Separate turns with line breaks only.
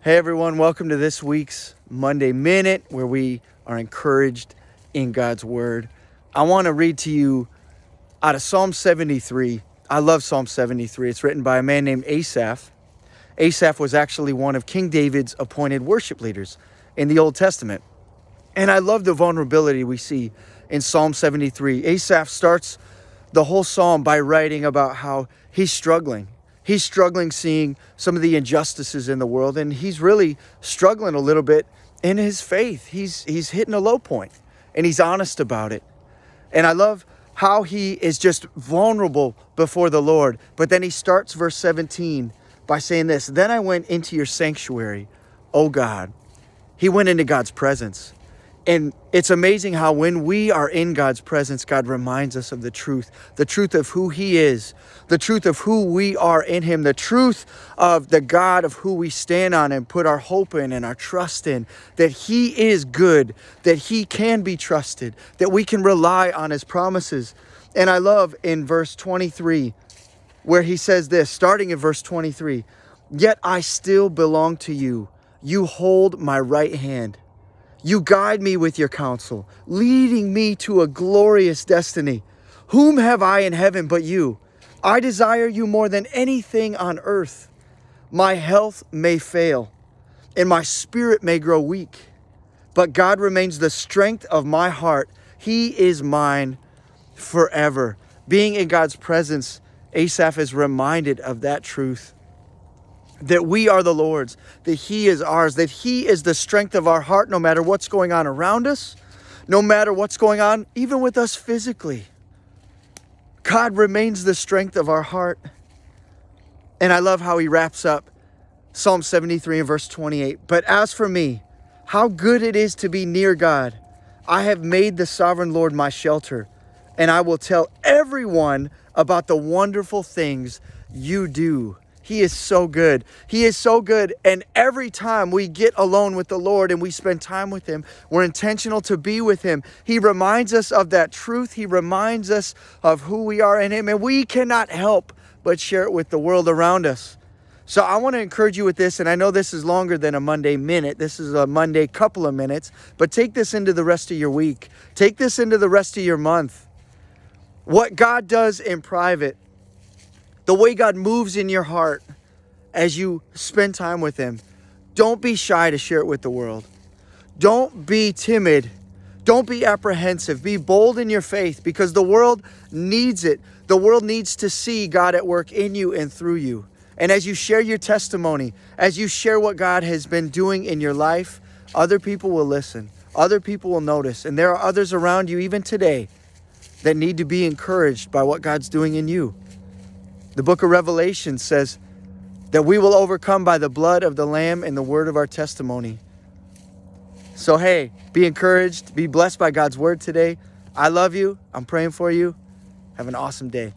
Hey everyone, welcome to this week's Monday Minute where we are encouraged in God's Word. I want to read to you out of Psalm 73. I love Psalm 73. It's written by a man named Asaph. Asaph was actually one of King David's appointed worship leaders in the Old Testament. And I love the vulnerability we see in Psalm 73. Asaph starts the whole psalm by writing about how he's struggling. He's struggling seeing some of the injustices in the world, and he's really struggling a little bit in his faith. He's hitting a low point, and he's honest about it. And I love how he is just vulnerable before the Lord. But then he starts verse 17 by saying this, "Then I went into your sanctuary, O God." He went into God's presence. And it's amazing how when we are in God's presence, God reminds us of the truth of who He is, the truth of who we are in Him, the truth of the God of who we stand on and put our hope in and our trust in, that He is good, that He can be trusted, that we can rely on His promises. And I love in verse 23 where He says this, starting in verse 23, "Yet I still belong to you. You hold my right hand. You guide me with your counsel, leading me to a glorious destiny. Whom have I in heaven but you? I desire you more than anything on earth. My health may fail, and my spirit may grow weak, but God remains the strength of my heart. He is mine forever." Being in God's presence, Asaph is reminded of that truth, that we are the Lord's, that He is ours, that He is the strength of our heart no matter what's going on around us, no matter what's going on even with us physically. God remains the strength of our heart. And I love how he wraps up Psalm 73 and verse 28. "But as for me, how good it is to be near God. I have made the sovereign Lord my shelter, and I will tell everyone about the wonderful things you do." He is so good. He is so good. And every time we get alone with the Lord and we spend time with Him, we're intentional to be with Him. He reminds us of that truth. He reminds us of who we are in Him. And we cannot help but share it with the world around us. So I want to encourage you with this. And I know this is longer than a Monday minute. This is a Monday couple of minutes. But take this into the rest of your week. Take this into the rest of your month. What God does in private, the way God moves in your heart as you spend time with Him, don't be shy to share it with the world. Don't be timid. Don't be apprehensive. Be bold in your faith because the world needs it. The world needs to see God at work in you and through you. And as you share your testimony, as you share what God has been doing in your life, other people will listen. Other people will notice. And there are others around you even today that need to be encouraged by what God's doing in you. The book of Revelation says that we will overcome by the blood of the Lamb and the word of our testimony. So hey, be encouraged, be blessed by God's word today. I love you. I'm praying for you. Have an awesome day.